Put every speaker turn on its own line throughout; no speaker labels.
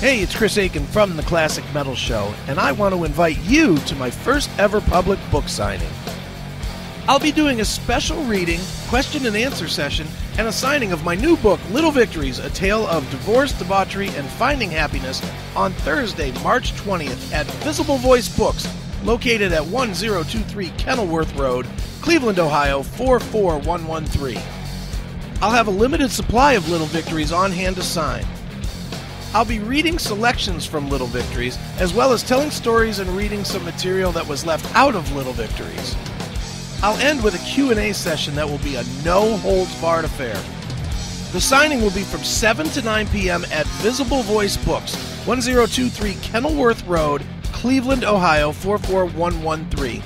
Hey, it's Chris Aiken from the Classic Metal Show, and I want to invite you to my first ever public book signing. I'll be doing a special reading, question and answer session, and a signing of my new book, Little Victories, A Tale of Divorce, Debauchery, and Finding Happiness on Thursday, March 20th at Visible Voice Books, located at 1023 Kenilworth Road, Cleveland, Ohio, 44113. I'll have a limited supply of Little Victories on hand to sign. I'll be reading selections from Little Victories, as well as telling stories and reading some material that was left out of Little Victories. I'll end with a Q&A session that will be a no-holds-barred affair. The signing will be from 7 to 9 p.m. at Visible Voice Books, 1023 Kenilworth Road, Cleveland, Ohio, 44113.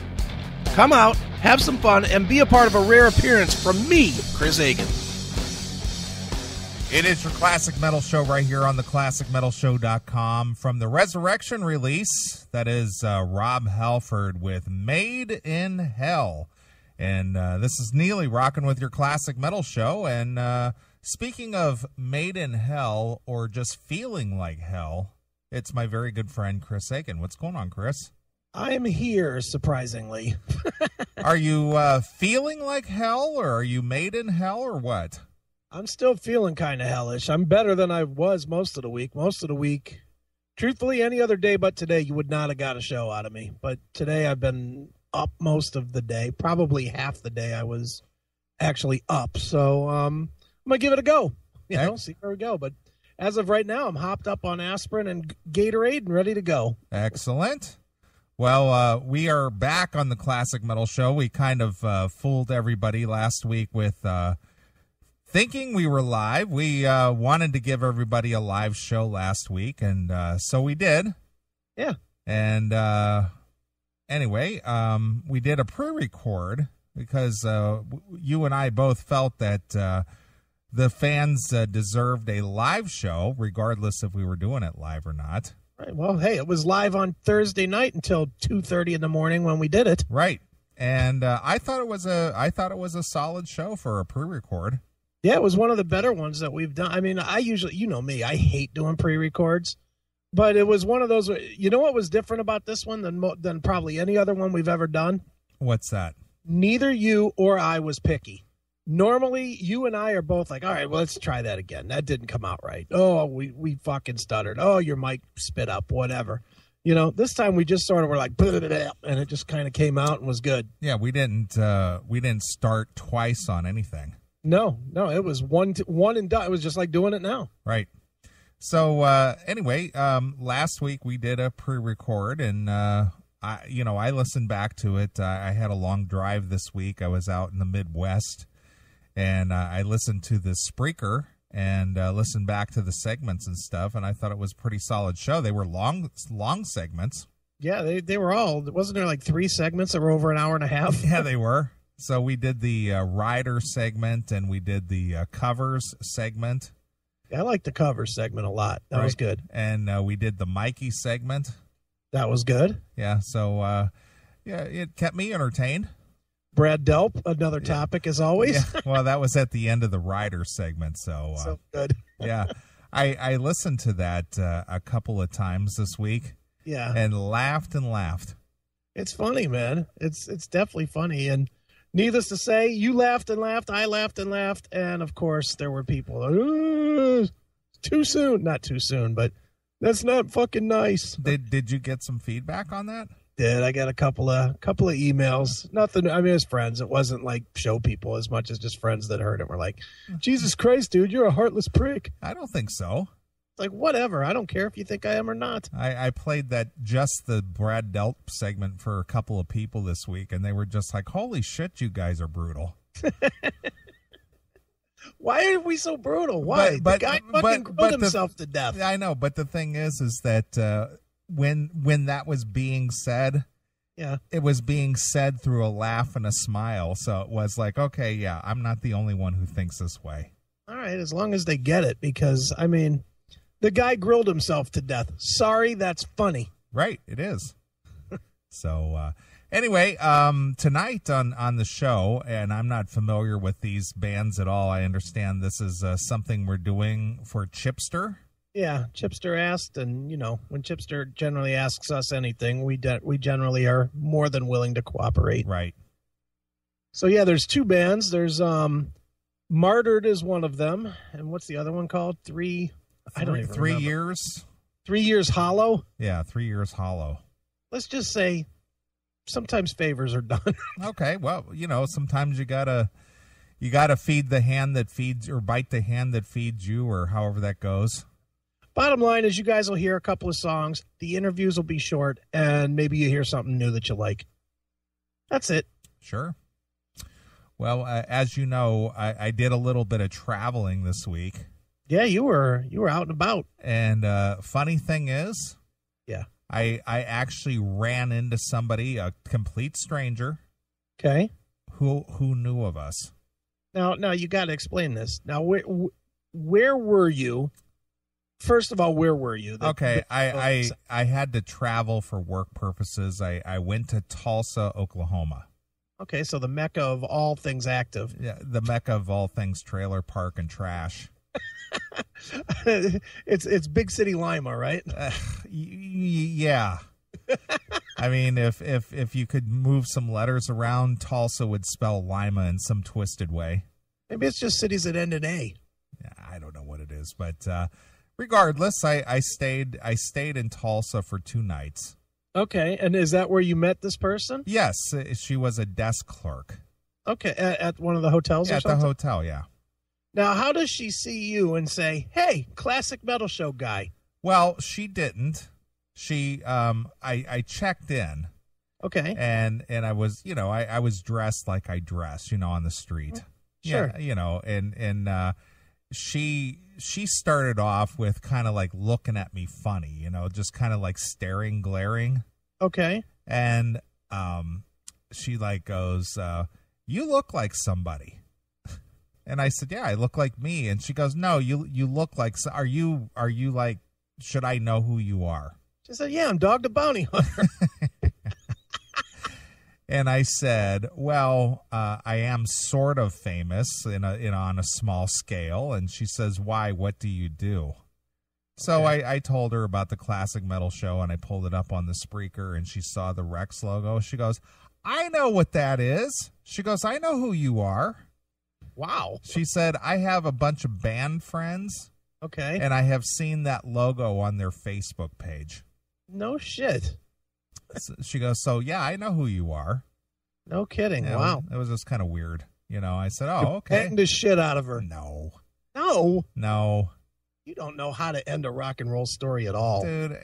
Come out, have some fun, and be a part of a rare appearance from me, Chris Aiken.
It is your Classic Metal Show right here on the ClassicMetalShow.com. From the Resurrection release, that is Rob Halford with Made in Hell. And this is Neeley rocking with your Classic Metal Show. And speaking of Made in Hell or just feeling like hell, it's my very good friend Chris Aiken. What's going on, Chris?
I'm here, surprisingly.
Are you feeling like hell, or are you made in hell, or what?
I'm still feeling kind of hellish. I'm better than I was most of the week. Truthfully, any other day but today, you would not have got a show out of me. But today I've been up most of the day. Probably half the day I was actually up. So I'm going to give it a go. See where we go. But as of right now, I'm hopped up on aspirin and Gatorade and ready to go.
Excellent. Well, we are back on the Classic Metal Show. We kind of fooled everybody last week with thinking we were live. We wanted to give everybody a live show last week, and so we did.
Yeah.
And anyway, we did a pre-record because you and I both felt that the fans deserved a live show, regardless if we were doing it live or not.
Right. Well, hey, it was live on Thursday night until 2:30 in the morning when we did it.
Right. And I thought it was a solid show for a pre-record.
Yeah, it was one of the better ones that we've done. I mean, I usually, you know me, I hate doing pre-records, but it was one of those. You know what was different about this one than probably any other one we've ever done?
What's that?
Neither you or I was picky. Normally, you and I are both like, all right, well, let's try that again. That didn't come out right. Oh, we fucking stuttered. Oh, your mic spit up, whatever. You know, this time we just sort of were like, and it just kind of came out and was good.
Yeah, we didn't start twice on anything.
No, it was one and done. It was just like doing it now.
Right. So anyway, last week we did a pre-record, and I listened back to it. I had a long drive this week. I was out in the Midwest, and I listened to the Spreaker and listened back to the segments and stuff, and I thought it was a pretty solid show. They were long segments.
Yeah, they were all. Wasn't there like 3 segments that were over an hour and a half?
Yeah, they were. So we did the rider segment, and we did the covers segment.
Yeah, I like the covers segment a lot. That was good.
And we did the Mikey segment.
That was good.
Yeah, so it kept me entertained.
Brad Delp, another topic as always.
Yeah. Well, that was at the end of the rider segment. So
good.
Yeah, I listened to that a couple of times this week.
Yeah.
And laughed and laughed.
It's funny, man. It's definitely funny. And needless to say, you laughed and laughed, I laughed and laughed, and of course there were people, too soon. Not too soon, but that's not fucking nice.
Did you get some feedback on that?
I got a couple of emails. Nothing. I mean, as friends, it wasn't like show people as much as just friends that heard it were like, Jesus Christ, dude, you're a heartless prick.
I don't think so.
Like, whatever. I don't care if you think I am or not.
I played just the Brad Delp segment for a couple of people this week, and they were just like, holy shit, you guys are brutal.
Why are we so brutal? Why? The guy fucking grilled himself to death.
I know, but the thing is that when that was being said,
yeah,
it was being said through a laugh and a smile. So it was like, okay, yeah, I'm not the only one who thinks this way.
All right, as long as they get it, because, I mean, the guy grilled himself to death. Sorry, that's funny.
Right, it is. So, anyway, tonight on the show, and I'm not familiar with these bands at all. I understand this is something we're doing for Chipster.
Yeah, Chipster asked, and, when Chipster generally asks us anything, we generally are more than willing to cooperate.
Right.
So, yeah, there's two bands. There's Martyred is one of them. And what's the other one called? I don't even remember.
3 years?
3 Years Hollow?
Yeah, 3 Years Hollow.
Let's just say sometimes favors are done.
Okay, well, sometimes you gotta feed the hand that feeds, or bite the hand that feeds you, or however that goes.
Bottom line is you guys will hear a couple of songs. The interviews will be short, and maybe you hear something new that you like. That's it.
Sure. Well, as you know, I did a little bit of traveling this week.
Yeah, you were out and about.
And funny thing is,
yeah,
I actually ran into somebody, a complete stranger.
Okay.
Who knew of us.
Now you got to explain this. Now, where were you? First of all, where were you?
I had to travel for work purposes. I went to Tulsa, Oklahoma.
Okay, so the mecca of all things active.
Yeah, the mecca of all things trailer park and trash.
It's big city Lima, right?
Yeah. I mean, if you could move some letters around, Tulsa would spell Lima in some twisted way.
Maybe it's just cities that end in A.
Yeah, I don't know what it is, but regardless, I stayed in Tulsa for 2 nights.
Okay, and is that where you met this person?
Yes, she was a desk clerk.
Okay, at one of the hotels or something?
At the hotel, yeah.
Now, how does she see you and say, hey, classic metal show guy?
Well, she didn't. She, I checked in.
Okay.
And I was, I was dressed like I dress, on the street.
Sure.
Yeah, and she started off with kind of like looking at me funny, just kind of like staring, glaring.
Okay.
And she like goes, you look like somebody. And I said, yeah, I look like me. And she goes, no, you look like, are you like, should I know who you are?
She said, yeah, I'm Dog the Bounty Hunter.
And I said, well, I am sort of famous on a small scale. And she says, why? What do you do? So okay. I told her about the Classic Metal Show, and I pulled it up on the Spreaker, and she saw the Rex logo. She goes, I know what that is. She goes, I know who you are.
Wow.
She said, I have a bunch of band friends.
Okay.
And I have seen that logo on their Facebook page.
No shit.
So she goes, so yeah, I know who you are.
No kidding.
Yeah,
wow.
It was just kind of weird. I said, oh, okay.
Petting the shit out of her.
No.
You don't know how to end a rock and roll story at all.
Dude,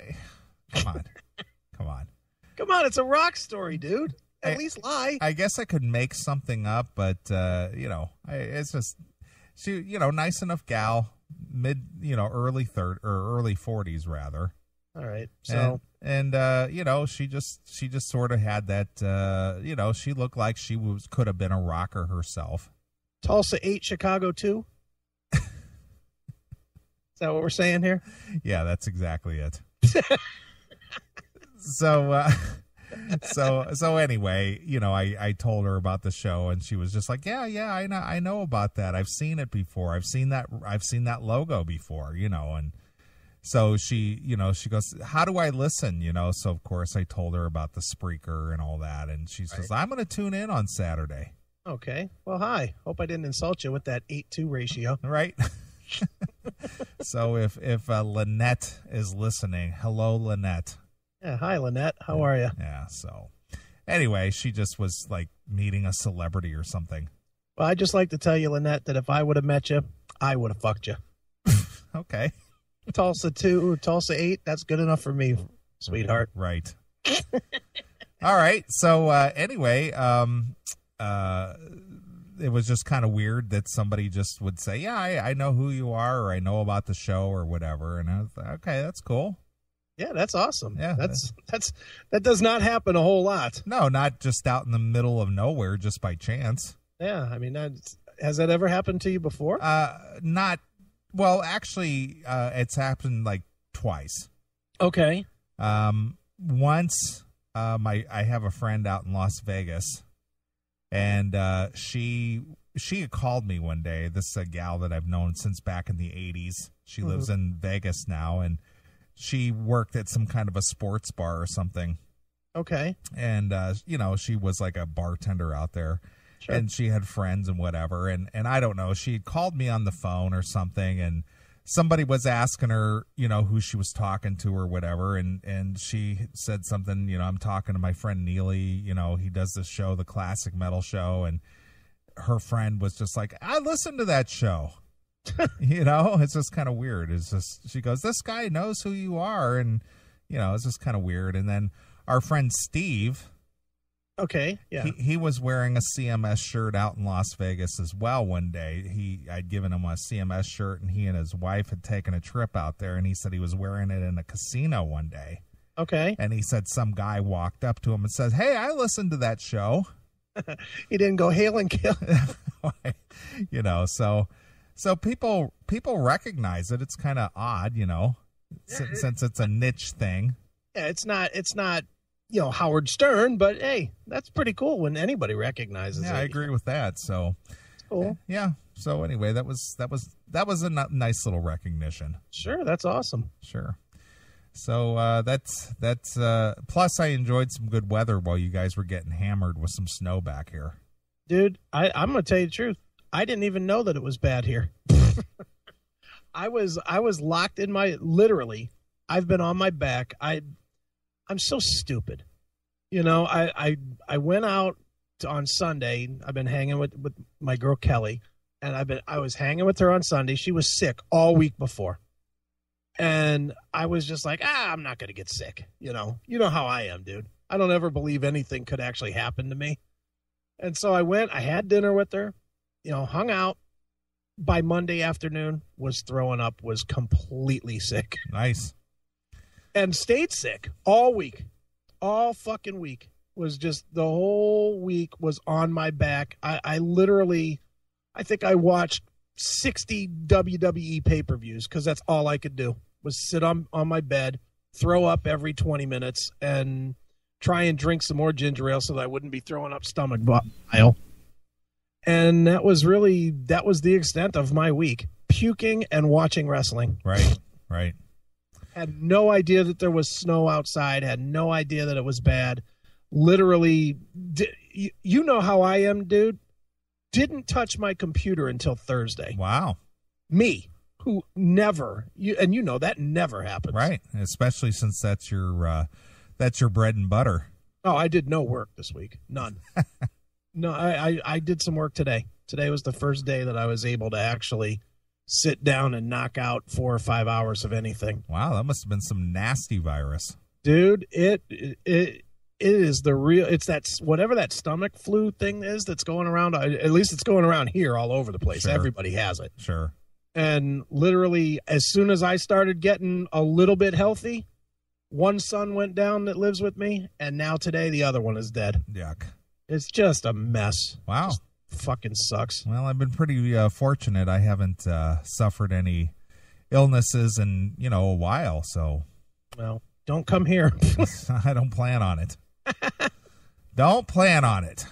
come on.
Come on, it's a rock story, dude. At least lie.
I guess I could make something up, but, it's just, she, nice enough gal, early 40s rather.
All right. So,
and she just sort of had that, she looked like she could have been a rocker herself.
Tulsa 8, Chicago 2. Is that what we're saying here?
Yeah, that's exactly it. So anyway, I told her about the show, and she was just like, yeah, I know about that. I've seen it before. I've seen that logo before, and so she goes, how do I listen? So of course I told her about the Spreaker and all that, and she says, I'm going to tune in on Saturday.
Okay. Well, hi. Hope I didn't insult you with that 8-2 ratio.
Right. So if Lynette is listening, hello, Lynette.
Yeah, hi, Lynette. How are you?
Yeah, so anyway, she just was like meeting a celebrity or something.
Well, I'd just like to tell you, Lynette, that if I would have met you, I would have fucked you.
Okay.
Tulsa 2, Tulsa 8, that's good enough for me, sweetheart.
Right. All right. So anyway, it was just kind of weird that somebody just would say, yeah, I know who you are, or I know about the show or whatever. And I was like, okay, that's cool. Yeah,
that's awesome. Yeah, that does not happen a whole lot.
No, not just out in the middle of nowhere just by chance.
Yeah, I mean, has that ever happened to you before?
Not. Well, actually, it's happened like twice.
Okay.
Once, I have a friend out in Las Vegas, And she had called me one day. This is a gal that I've known since back in the 80s. She lives in Vegas now, and she worked at some kind of a sports bar or something.
Okay.
And, she was like a bartender out there. Sure. And she had friends and whatever. And I don't know. She had called me on the phone or something, and somebody was asking her, who she was talking to or whatever. And she said something, I'm talking to my friend Neeley. He does this show, the Classic Metal Show. And her friend was just like, I listened to that show. It's just kind of weird. It's just, she goes, this guy knows who you are. And, it's just kind of weird. And then our friend Steve.
Okay, yeah.
He was wearing a CMS shirt out in Las Vegas as well one day. I'd given him a CMS shirt, and he and his wife had taken a trip out there, and he said he was wearing it in a casino one day. Okay. And he said some guy walked up to him and says, hey, I listened to that show.
He didn't go hail and kill.
So people recognize it. It's kind of odd, since it's a niche thing.
Yeah, it's not Howard Stern, but hey, that's pretty cool when anybody recognizes it.
Yeah, I agree with that. So
cool.
Yeah. So anyway, that was a nice little recognition.
Sure, that's awesome.
Sure. So that's plus I enjoyed some good weather while you guys were getting hammered with some snow back here.
Dude, I'm gonna tell you the truth. I didn't even know that it was bad here. I was locked in literally. I've been on my back. I'm so stupid. I went out on Sunday. I've been hanging with my girl Kelly, and I was hanging with her on Sunday. She was sick all week before. And I was just like, I'm not going to get sick. You know how I am, dude. I don't ever believe anything could actually happen to me. And so I went, I had dinner with her, hung out. By Monday afternoon, was throwing up, was completely sick.
Nice.
And stayed sick all week. All fucking week. Was just the whole week was on my back. I think I watched 60 WWE pay-per-views because that's all I could do was sit on my bed, throw up every 20 minutes, and try and drink some more ginger ale so that I wouldn't be throwing up stomach bile. And that was the extent of my week. Puking and watching wrestling.
Right.
Had no idea that there was snow outside. Had no idea that it was bad. Literally, you know how I am, dude. Didn't touch my computer until Thursday.
Wow.
Me, who never, that never happens.
Right, especially since that's your bread and butter.
Oh, I did no work this week. None. No, I did some work today. Today was the first day that I was able to actually sit down and knock out 4 or 5 hours of anything.
Wow, that must have been some nasty virus.
Dude, it is the real, it's that, whatever that stomach flu thing is that's going around, at least it's going around here all over the place. Sure. Everybody has it.
Sure.
And literally, as soon as I started getting a little bit healthy, one son went down that lives with me, and now today the other one is dead.
Yuck.
It's just a mess.
Wow.
Just fucking sucks.
Well, I've been pretty fortunate. I haven't suffered any illnesses in, a while, so.
Well, don't come here.
I don't plan on it. Don't plan on it.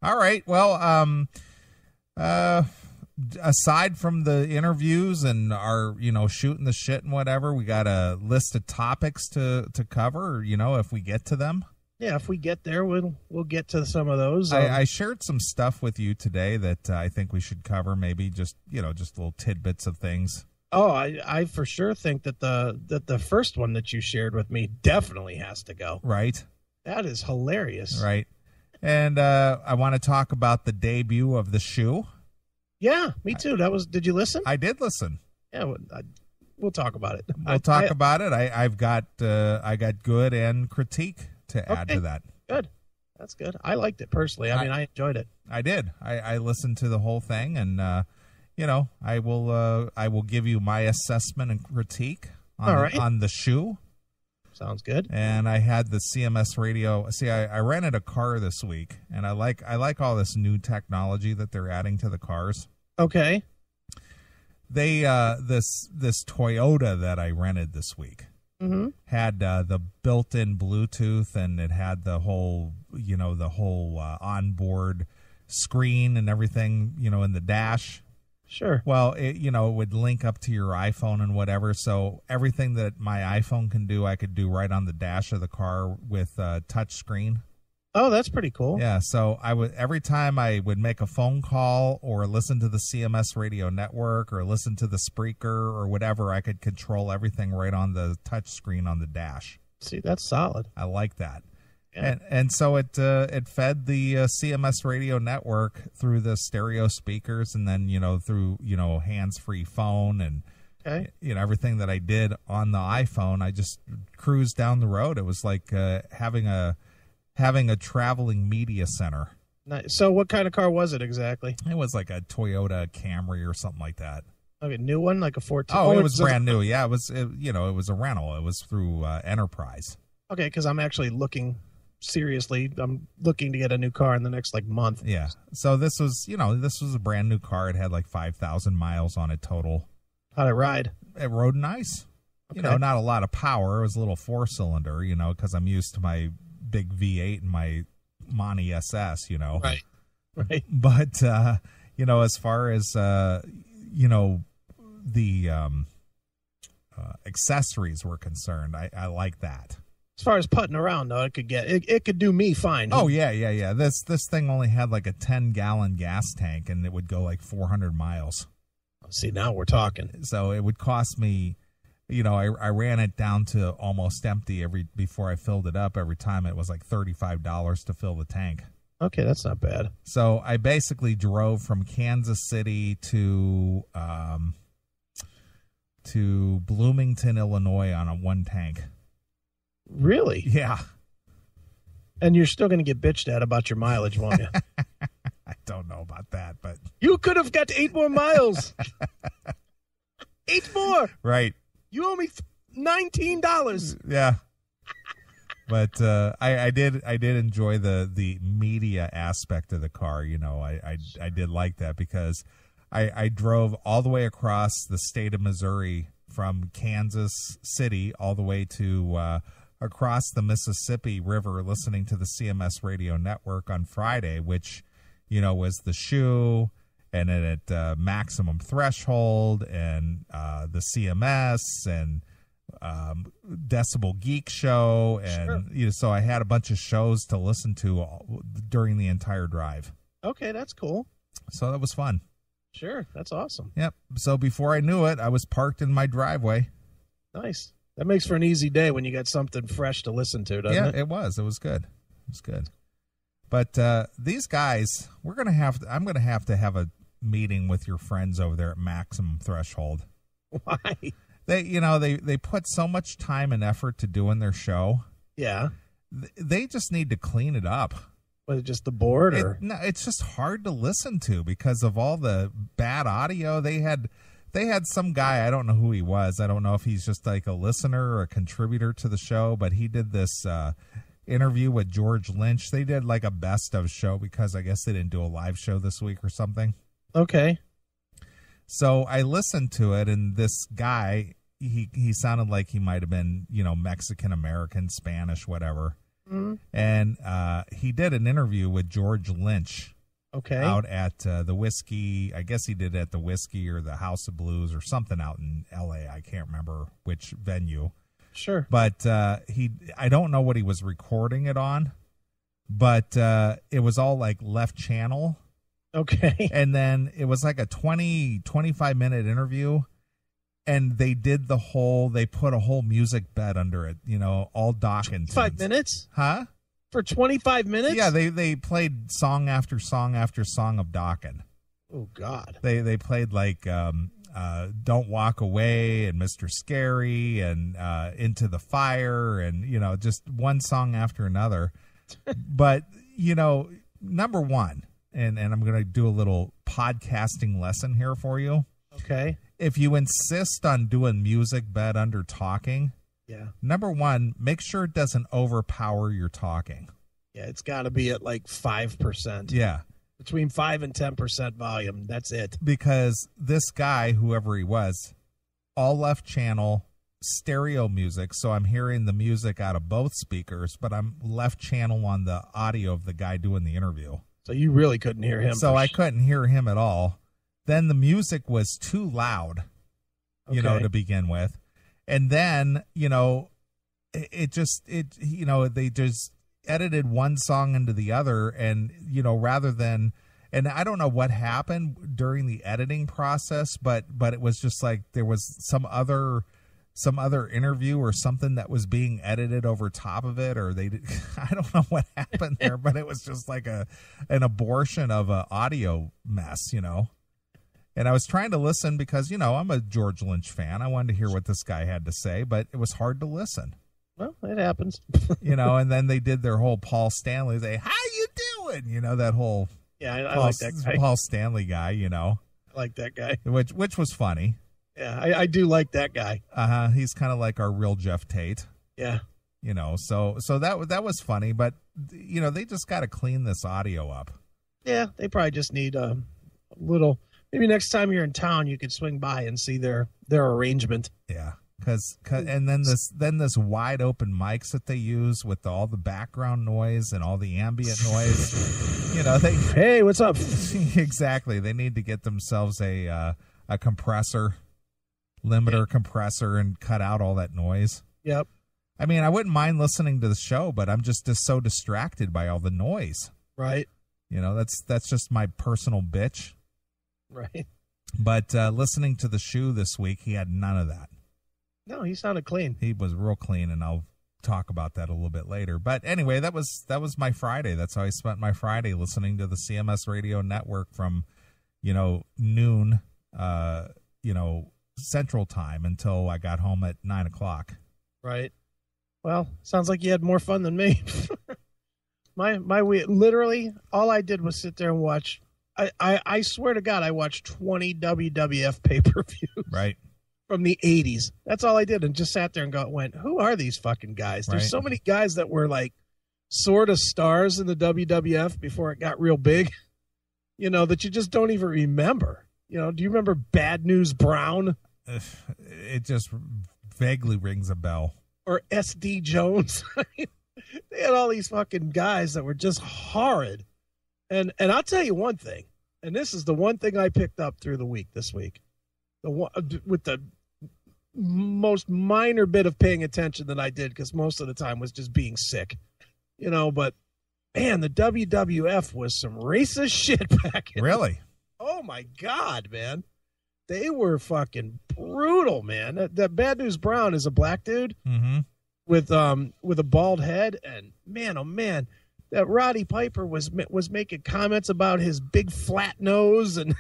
All right. Well, aside from the interviews and our, shooting the shit and whatever, we got a list of topics to cover, if we get to them.
Yeah, if we get there, we'll get to some of those.
I shared some stuff with you today that I think we should cover. Maybe just little tidbits of things.
Oh, I for sure think that the first one that you shared with me definitely has to go.
Right.
That is hilarious.
Right. And I want to talk about the debut of the shoe.
Yeah, me too. Did you listen?
I did listen.
Yeah, we'll talk about it.
We'll talk about it. I got good and critique to add to that.
Good. That's good. I liked it personally. I mean, I enjoyed it.
I did. I listened to the whole thing, and I will give you my assessment and critique on the shoe.
Sounds good.
And I had the CMS radio. See, I rented a car this week, and I like all this new technology that they're adding to the cars.
Okay.
They this Toyota that I rented this week. had the built-in Bluetooth, and it had the whole, onboard screen and everything, in the dash.
Sure.
Well, it would link up to your iPhone and whatever. So everything that my iPhone can do, I could do right on the dash of the car with touch screen.
Oh, that's pretty cool.
Yeah. So every time I would make a phone call or listen to the CMS radio network or listen to the Spreaker or whatever, I could control everything right on the touch screen on the dash.
See, that's solid.
I like that.
Yeah.
And so it fed the CMS radio network through the stereo speakers, and then through hands-free phone, and everything that I did on the iPhone. I just cruised down the road. It was like having a traveling media center.
Nice. So what kind of car was it exactly?
It was like a Toyota Camry or something like that.
Like a new one, like a 14.
Oh, it was brand new. Yeah, it was. It was a rental. It was through Enterprise.
Okay, because I'm actually looking. Seriously, I'm looking to get a new car in the next month.
Yeah. So this was a brand new car. It had like 5,000 miles on it total.
How'd it ride?
It rode nice.
Okay.
Not a lot of power. It was a little 4-cylinder, because I'm used to my big V8 and my Monty SS,
Right. Right.
But, as far as, the accessories were concerned, I like that.
As far as putting around, though, it could do me fine.
Oh, yeah. This thing only had like a 10-gallon gas tank, and it would go like 400 miles.
See, now we're talking.
So it would cost me, I ran it down to almost empty before I filled it up. Every time it was like $35 to fill the tank.
Okay, that's not bad.
So I basically drove from Kansas City to Bloomington, Illinois on a one tank.
Really?
Yeah.
And you're still going to get bitched at about your mileage, won't you?
I don't know about that, but
you could have got 8 more miles. 8 more.
Right.
You owe me $19.
Yeah. But I did enjoy the media aspect of the car. I did like that because I drove all the way across the state of Missouri from Kansas City all the way to across the Mississippi River, listening to the CMS radio network on Friday, which, was the Shoe, and then at Maximum Threshold, and the CMS, and Decibel Geek Show, and
sure.
So I had a bunch of shows to listen to during the entire drive.
Okay, that's cool.
So that was fun.
Sure, that's awesome.
Yep. So before I knew it, I was parked in my driveway.
Nice. That makes for an easy day when you got something fresh to listen to, doesn't it?
Yeah, it was. It was good. It was good. But these guys, I'm going to have to have a meeting with your friends over there at Maximum Threshold.
Why?
They put so much time and effort to doing their show.
Yeah.
They just need to clean it up.
Was it just the board? Or?
No, it's just hard to listen to because of all the bad audio. They had some guy, I don't know who he was. I don't know if he's just like a listener or a contributor to the show, but he did this interview with George Lynch. They did like a best of show because I guess they didn't do a live show this week or something.
Okay.
So I listened to it, and this guy, he sounded like he might have been, Mexican American, Spanish, whatever.
Mm-hmm.
And he did an interview with George Lynch.
Okay.
Out at the Whiskey, I guess he did it at the Whiskey or the House of Blues or something out in L.A. I can't remember which venue.
Sure.
But I don't know what he was recording it on, but it was all like left channel.
Okay.
And then it was like a 25-minute interview, and they put a whole music bed under it, all Dawkins.
5 minutes?
Huh?
For 25 minutes?
Yeah, they played song after song after song of Dokken.
Oh, God.
They played like Don't Walk Away and Mr. Scary and Into the Fire and, just one song after another. But, number one, and I'm going to do a little podcasting lesson here for you.
Okay.
If you insist on doing music bed under talking,
yeah.
Number one, make sure it doesn't overpower your talking.
Yeah, it's got to be at like 5%.
Yeah.
Between 5 and 10% volume. That's it.
Because this guy, whoever he was, all left channel, stereo music, so I'm hearing the music out of both speakers, but I'm left channel on the audio of the guy doing the interview.
So you really couldn't hear him.
So I couldn't hear him at all. Then the music was too loud, to begin with. And then, they just edited one song into the other, and, rather than, and I don't know what happened during the editing process, but it was just like there was some other interview or something that was being edited over top of it, or I don't know what happened there, but it was just like an abortion of an audio mess, And I was trying to listen because, I'm a George Lynch fan. I wanted to hear what this guy had to say, but it was hard to listen.
Well, it happens.
And then they did their whole Paul Stanley. How you doing? That whole
I like that guy.
Paul Stanley guy,
I like that guy.
Which was funny.
Yeah, I do like that guy.
He's kind of like our real Jeff Tate.
Yeah.
So that was funny, but they just got to clean this audio up. Yeah,
they probably just need a little. Maybe next time you're in town, you could swing by and see their arrangement.
Yeah, and then this wide open mics that they use with all the background noise and all the ambient noise.
Hey, what's up?
Exactly. They need to get themselves a compressor. Limiter compressor and cut out all that noise.
Yep.
I mean, I wouldn't mind listening to the show, but I'm just so distracted by all the noise.
Right.
That's just my personal bitch.
Right.
But listening to the shoe this week, he had none of that.
No, he sounded clean.
He was real clean, and I'll talk about that a little bit later. But anyway, that was my Friday. That's how I spent my Friday, listening to the CMS Radio Network from, noon, Central Time until I got home at 9:00.
Right. Well, sounds like you had more fun than me. my week, literally, all I did was sit there and watch. I swear to God, I watched 20 WWF pay-per-views.
Right.
From the 80s. That's all I did, and just sat there and went, who are these fucking guys? There's so many guys that were like sort of stars in the WWF before it got real big, that you just don't even remember. Do you remember Bad News Brown?
It just vaguely rings a bell.
Or SD Jones. They had all these fucking guys that were just horrid. And I'll tell you one thing, and this is the one thing I picked up through the week this week, with the most minor bit of paying attention that I did, because most of the time was just being sick, but man, the WWF was some racist shit back in.
Really?
Oh my God, man. They were fucking brutal, man. That Bad News Brown is a black dude with a bald head, and man, oh man, that Roddy Piper was making comments about his big flat nose and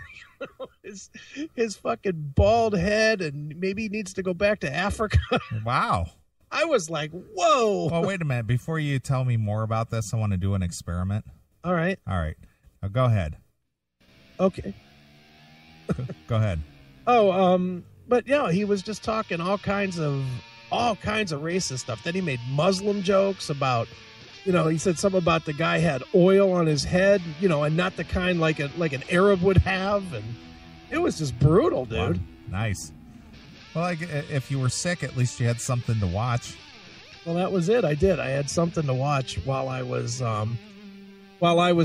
his fucking bald head, and maybe he needs to go back to Africa.
Wow.
I was like, whoa.
Well, wait a minute. Before you tell me more about this, I want to do an experiment.
All right.
Now go ahead.
Okay.
Go ahead.
But yeah, he was just talking all kinds of racist stuff. Then he made Muslim jokes about, he said something about the guy had oil on his head, and not the kind like an Arab would have, and it was just brutal, dude.
Wow. Nice. Well, if you were sick, at least you had something to watch.
Well, that was it. I did. I had something to watch while I was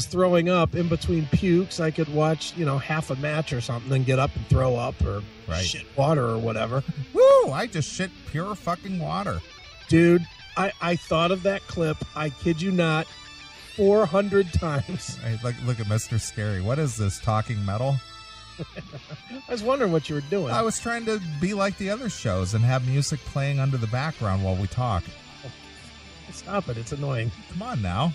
throwing up in between pukes. I could watch, half a match or something, then get up and throw up or shit water or whatever.
Woo! I just shit pure fucking water.
Dude, I thought of that clip, I kid you not, 400 times.
Hey, look at Mr. Scary. What is this, talking metal?
I was wondering what you were doing.
I was trying to be like the other shows and have music playing under the background while we talk.
Stop it. It's annoying.
Come on now.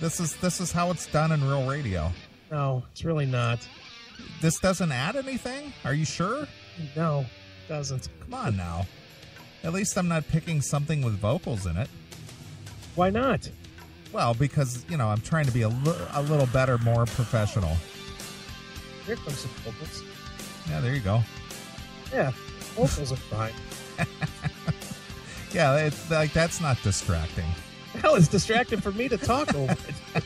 This is how it's done in real radio.
No, it's really not.
This doesn't add anything? Are you sure?
No, it doesn't.
Come on now. At least I'm not picking something with vocals in it.
Why not?
Well, because, I'm trying to be a little better, more professional.
Here comes some vocals.
Yeah, there you go.
Yeah, vocals are fine.
Yeah, it's like that's not distracting.
Hell, it's distracting for me to talk over it.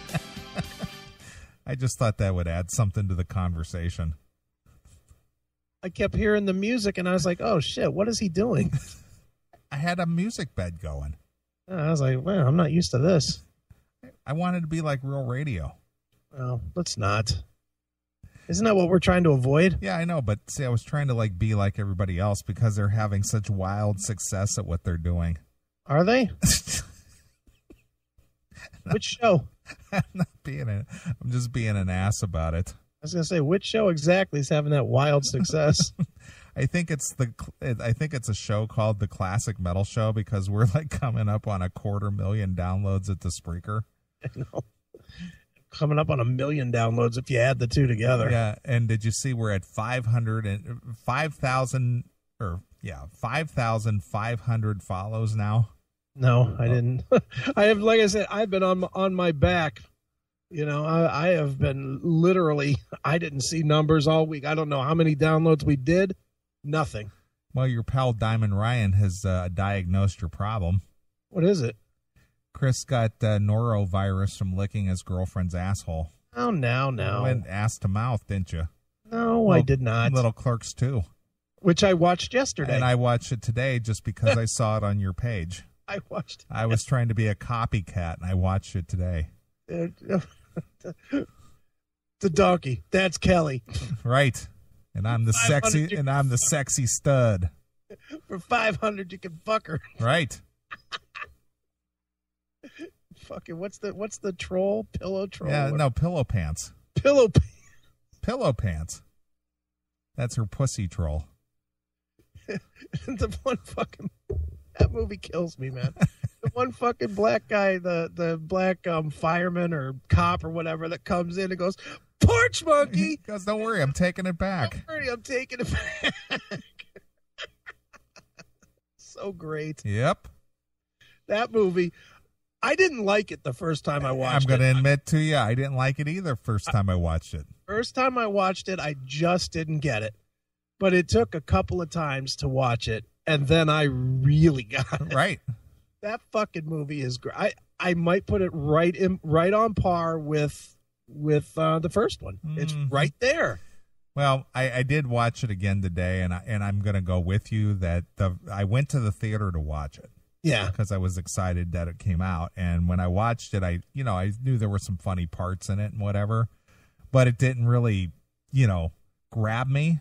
I just thought that would add something to the conversation.
I kept hearing the music, and I was like, oh, shit, what is he doing?
I had a music bed going.
I was like, well, I'm not used to this.
I wanted to be like real radio.
Well, let's not. Isn't that what we're trying to avoid?
Yeah, I know, but see, I was trying to like be like everybody else because they're having such wild success at what they're doing.
Are they? Which show?
I'm just being an ass about it.
I was gonna say, which show exactly is having that wild success?
I think it's a show called The Classic Metal Show because we're like coming up on 250,000 downloads at the Spreaker.
I know. Coming up on 1 million downloads if you add the two together.
Yeah, and did you see we're at 5,500 follows now?
No, I didn't. I have, like I said, I've been on my back. You know, I have been literally. I didn't see numbers all week. I don't know how many downloads we did. Nothing.
Well, your pal Diamond Ryan has diagnosed your problem.
What is it?
Chris got norovirus from licking his girlfriend's asshole.
Oh, no.
Went ass to mouth, didn't you?
No, I did not.
Little Clerks 2.
Which I watched yesterday.
And I watched it today just because I saw it on your page.
I watched it.
I was trying to be a copycat, and I watched it today.
The donkey. That's Kelly.
Right. And I'm the sexy stud.
For 500 you can fuck her.
Right.
Fucking what's the troll? Pillow troll?
Yeah, no, pillow pants.
Pillow
pants. That's her pussy troll.
The one fucking that movie kills me, man. The one fucking black guy, the black fireman or cop or whatever that comes in and goes, "Porch monkey."
He goes, "Don't worry, I'm taking it back."
Don't worry, I'm taking it back. So great.
Yep.
That movie, I didn't like it the first time I watched it.
I'm going to admit to you, I didn't like it either first time I watched it.
First time I watched it, I just didn't get it. But it took a couple of times to watch it, and then I really got it.
Right.
That fucking movie is great. I might put it right on par with the first one. Mm. It's right there.
Well, I did watch it again today, and I'm going to go with you that I went to the theater to watch it.
Yeah,
because I was excited that it came out, and when I watched it, I knew there were some funny parts in it and whatever, but it didn't really, grab me.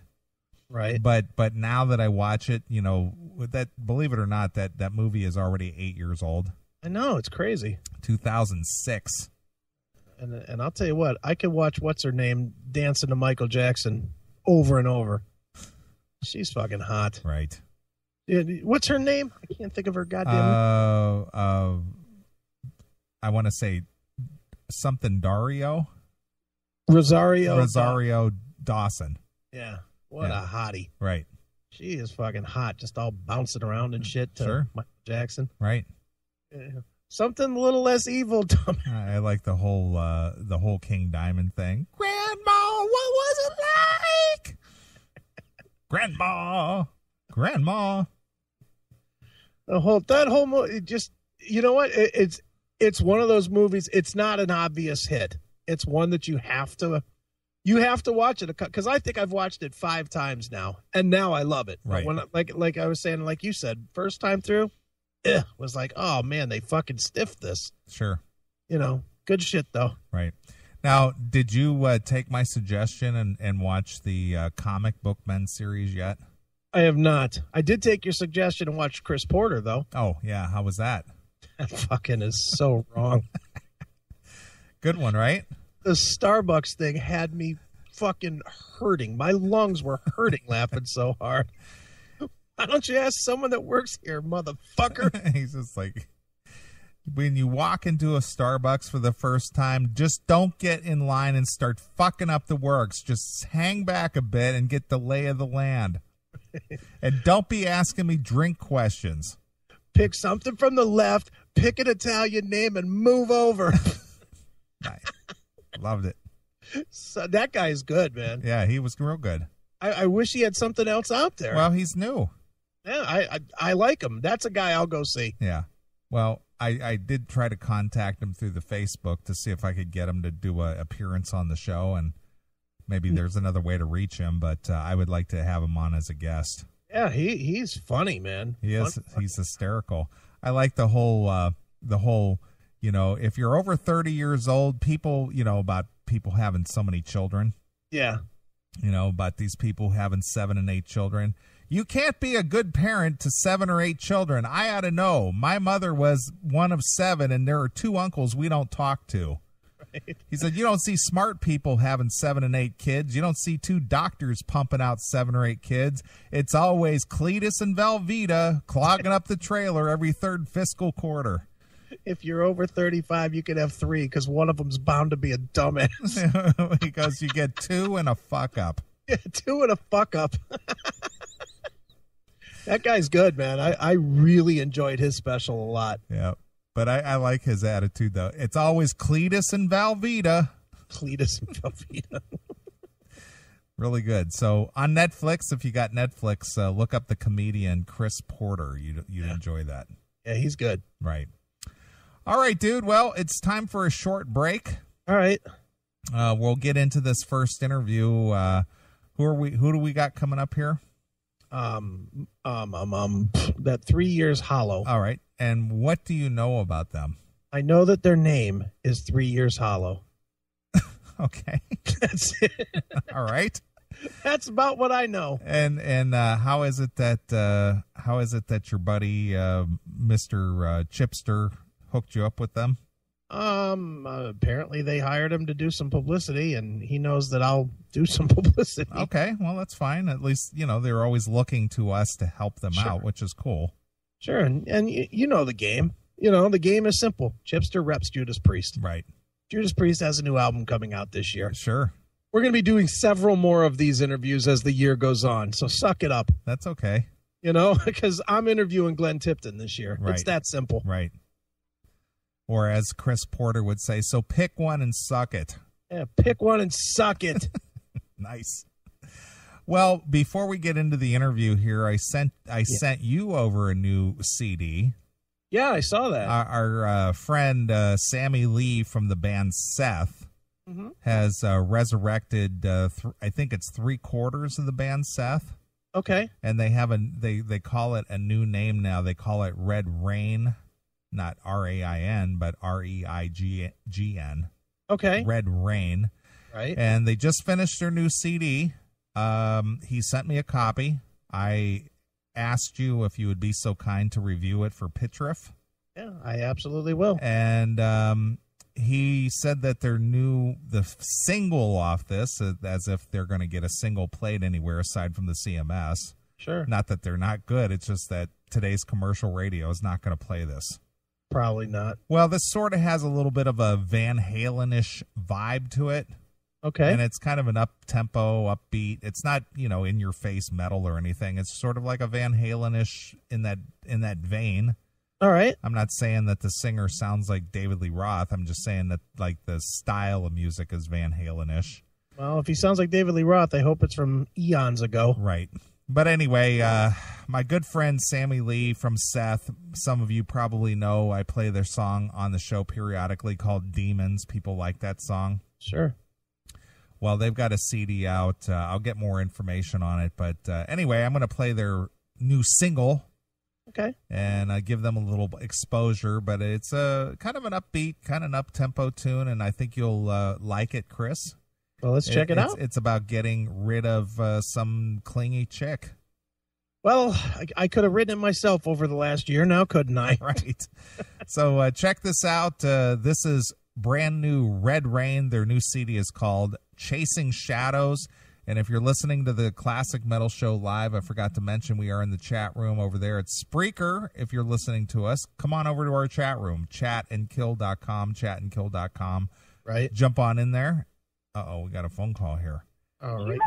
Right.
But now that I watch it, that, believe it or not, that movie is already 8 years old.
I know, it's crazy.
2006.
And I'll tell you what, I could watch what's her name dancing to Michael Jackson over and over. She's fucking hot.
Right.
What's her name? I can't think of her goddamn
I want to say something Dario.
Rosario
Dawson.
Yeah. What a hottie.
Right.
She is fucking hot, just all bouncing around and shit to Michael Jackson.
Right.
Something a little less evil, Tom.
I like the whole King Diamond thing. Grandma, what was it like? Grandma.
That whole movie, just, you know what? It's one of those movies. It's not an obvious hit. It's one that you have to watch it, because I think I've watched it 5 times now, and now I love it.
Right.
When like I was saying, like you said, first time through, was like, oh man, they fucking stiffed this.
Sure.
Good shit though.
Right. Now, did you take my suggestion and watch the Comic Book Men series yet?
I have not. I did take your suggestion and watch Chris Porter, though.
Oh, yeah. How was that?
That fucking is so wrong.
Good one, right?
The Starbucks thing had me fucking hurting. My lungs were hurting laughing so hard. Why don't you ask someone that works here, motherfucker?
He's just like, when you walk into a Starbucks for the first time, just don't get in line and start fucking up the works. Just hang back a bit and get the lay of the land. And don't be asking me drink questions.
Pick something from the left, pick an Italian name, and move over.
Nice. Loved it.
So that guy's good, man.
Yeah, he was real good.
I wish he had something else out there.
Well, he's new.
Yeah, I like him. That's a guy I'll go see.
Yeah. Well, I did try to contact him through the Facebook to see if I could get him to do an appearance on the show, and maybe there's another way to reach him, but I would like to have him on as a guest.
Yeah, he's funny, man.
He is. He's hysterical. I like the whole, if you're over 30 years old, people, about people having so many children.
Yeah.
About these people having 7 and 8 children. You can't be a good parent to 7 or 8 children. I ought to know. My mother was one of 7, and there are 2 uncles we don't talk to. Right. He said, you don't see smart people having 7 and 8 kids. You don't see 2 doctors pumping out 7 or 8 kids. It's always Cletus and Velveeta clogging up the trailer every 3rd fiscal quarter.
If you're over 35, you could have 3 because one of them's bound to be a dumbass.
Because you get 2 and a fuck up.
Yeah, 2 and a fuck up. That guy's good, man. I really enjoyed his special a lot.
Yeah, but I like his attitude, though. It's always Cletus and Velveeta.
Cletus and Velveeta.
Really good. So on Netflix, if you got Netflix, look up the comedian Chris Porter. You'd enjoy that.
Yeah, he's good.
Right. All right, dude. Well, it's time for a short break.
All right.
We'll get into this first interview. Who do we got coming up here?
That 3 Years Hollow.
All right. And what do you know about them?
I know that their name is 3 Years Hollow.
Okay.
That's it.
All right.
That's about what I know.
And how is it that your buddy Mr. Chipster hooked you up with them?
Apparently they hired him to do some publicity, and he knows that I'll do some publicity.
Okay, well, that's fine. At least, they're always looking to us to help them out, which is cool.
Sure, and you know the game. The game is simple. Chipster reps Judas Priest.
Right.
Judas Priest has a new album coming out this year.
Sure.
We're going to be doing several more of these interviews as the year goes on, so suck it up.
That's okay.
Because I'm interviewing Glenn Tipton this year.
Right.
It's that simple.
Right. Or as Chris Porter would say, so pick one and suck it.
Yeah, pick one and suck it.
Nice. Well, before we get into the interview here, I sent you over a new CD.
Yeah, I saw that.
Our friend Sammy Lee from the band Seth has resurrected. I think it's 3/4 of the band Seth.
Okay.
And they have they call it a new name now. They call it Red Rain. Not RAIN, but REIGN.
Okay.
Red Rain.
Right.
And they just finished their new CD. He sent me a copy. I asked you if you would be so kind to review it for Pitchriff.
Yeah, I absolutely will.
And he said that the single off this, as if they're going to get a single played anywhere aside from the CMS.
Sure.
Not that they're not good. It's just that today's commercial radio is not going to play this.
Probably not.
Well, this sort of has a little bit of a Van Halen-ish vibe to it.
Okay.
And it's kind of an up-tempo, upbeat. It's not, in-your-face metal or anything. It's sort of like a Van Halen-ish in that vein.
All right.
I'm not saying that the singer sounds like David Lee Roth. I'm just saying that, like, the style of music is Van Halen-ish.
Well, if he sounds like David Lee Roth, I hope it's from eons ago.
Right. But anyway, my good friend Sammy Lee from Seth, some of you probably know I play their song on the show periodically called Demons. People like that song.
Sure.
Well, they've got a CD out. I'll get more information on it. But anyway, I'm going to play their new single.
Okay.
And give them a little exposure. But it's kind of an upbeat, kind of an up-tempo tune, and I think you'll like it, Chris.
Well, let's check it out.
It's about getting rid of some clingy chick.
Well, I could have written it myself over the last year now, couldn't I?
Right. So check this out. This is brand new Red Rain. Their new CD is called Chasing Shadows. And if you're listening to the Classic Metal Show live, I forgot to mention we are in the chat room over there at Spreaker. If you're listening to us, come on over to our chat room, chatandkill.com, chatandkill.com.
Right.
Jump on in there. Uh-oh, we got a phone call here.
All right.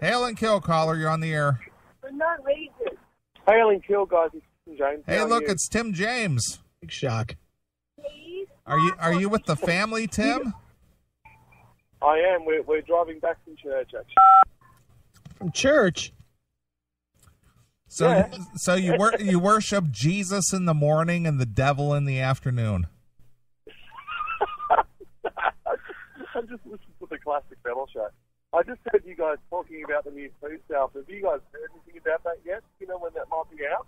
Hail and Kill caller, you're on the air.
But not racist. Hail and Kill, guys. It's Tim James.
Hey, look, it's Tim James.
Big shock.
Are you with the family, Tim?
I am. We're driving back from church, actually.
From church?
So,
yeah.
So you worship Jesus in the morning and the devil in the afternoon.
I just listened to the Classic Metal Show. I just heard you guys talking about the new food stamp. Have you guys heard anything about that yet? Do you know when that might be out?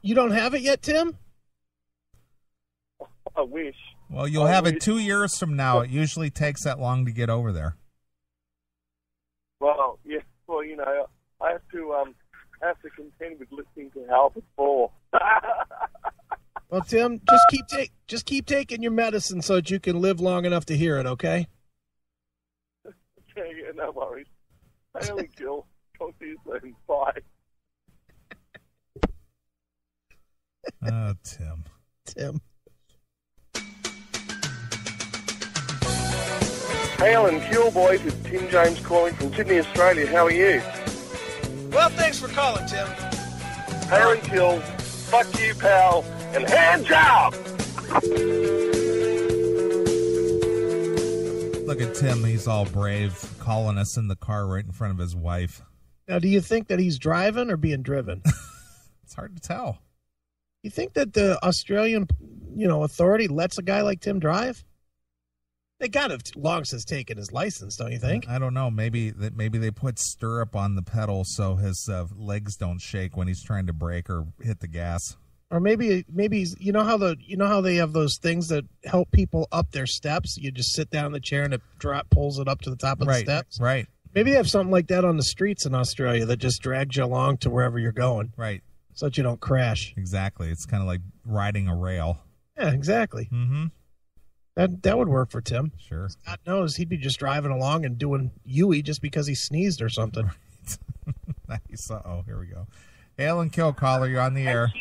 You don't have it yet, Tim?
I wish.
Well, you'll have it 2 years from now. It usually takes that long to get over there.
Well, yeah. Well, you know, I have to contend with listening to Hal before.
Well, Tim, just keep taking your medicine so that you can live long enough to hear it, okay?
Yeah, no worries. I only kill. Talk to you soon. Bye.
Oh, Tim.
Tim.
Hail and kill, boys. It's Tim James calling from Sydney, Australia. How are you?
Well, thanks for calling, Tim.
Hail and kill. Fuck you, pal. And hand job!
Look at Tim. He's all brave, calling us in the car right in front of his wife.
Now, do you think that he's driving or being driven?
It's hard to tell.
You think that the Australian, authority lets a guy like Tim drive? They got to have long since taken his license, don't you think?
I don't know. Maybe they put stirrup on the pedal so his legs don't shake when he's trying to brake or hit the gas.
Or maybe you know how they have those things that help people up their steps. You just sit down in the chair and it pulls it up to the top of the steps.
Right.
Maybe they have something like that on the streets in Australia that just drags you along to wherever you're going.
Right.
So that you don't crash.
Exactly. It's kind of like riding a rail.
Yeah, exactly.
Mm-hmm.
That would work for Tim.
Sure.
God knows he'd be just driving along and doing Yui just because he sneezed or something.
Right. Nice. Uh-oh, here we go. Hail and kill, caller. You're on the air.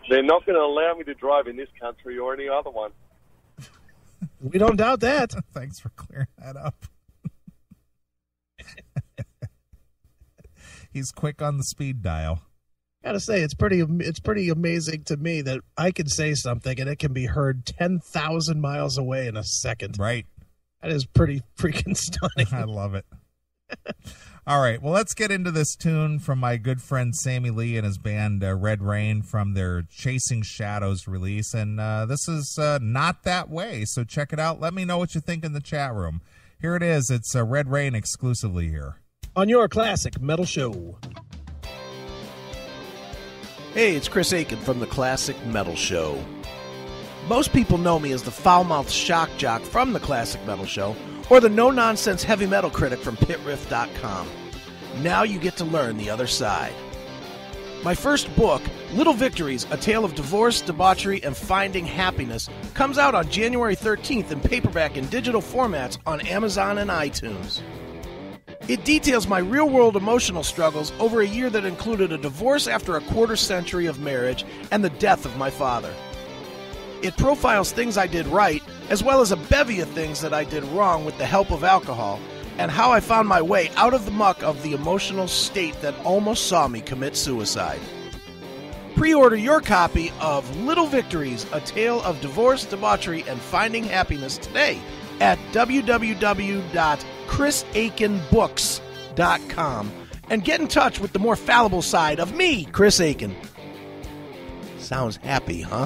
They're not going to allow me to drive in this country or any other one.
We don't doubt that.
Thanks for clearing that up. He's quick on the speed dial.
Gotta say, it's pretty amazing to me that I can say something and it can be heard 10,000 miles away in a second.
Right.
That is pretty freaking stunning.
I love it. All right, well, let's get into this tune from my good friend Sammy Lee and his band Red Rain from their Chasing Shadows release. And this is Not That Way, so check it out. Let me know what you think in the chat room. Here it is. It's Red Rain exclusively here.
On your Classic Metal Show. Hey, it's Chris Aiken from the Classic Metal Show. Most people know me as the foul-mouthed shock jock from the Classic Metal Show, or the no-nonsense heavy metal critic from pitriff.com. Now you get to learn the other side. My first book, Little Victories, A Tale of Divorce, Debauchery, and Finding Happiness, comes out on January 13th in paperback and digital formats on Amazon and iTunes. It details my real-world emotional struggles over a year that included a divorce after a quarter-century of marriage and the death of my father. It profiles things I did right, as well as a bevy of things that I did wrong with the help of alcohol, and how I found my way out of the muck of the emotional state that almost saw me commit suicide. Pre-order your copy of Little Victories, A Tale of Divorce, Debauchery, and Finding Happiness today at www.chrisaikenbooks.com and get in touch with the more fallible side of me, Chris Aiken. Sounds happy, huh?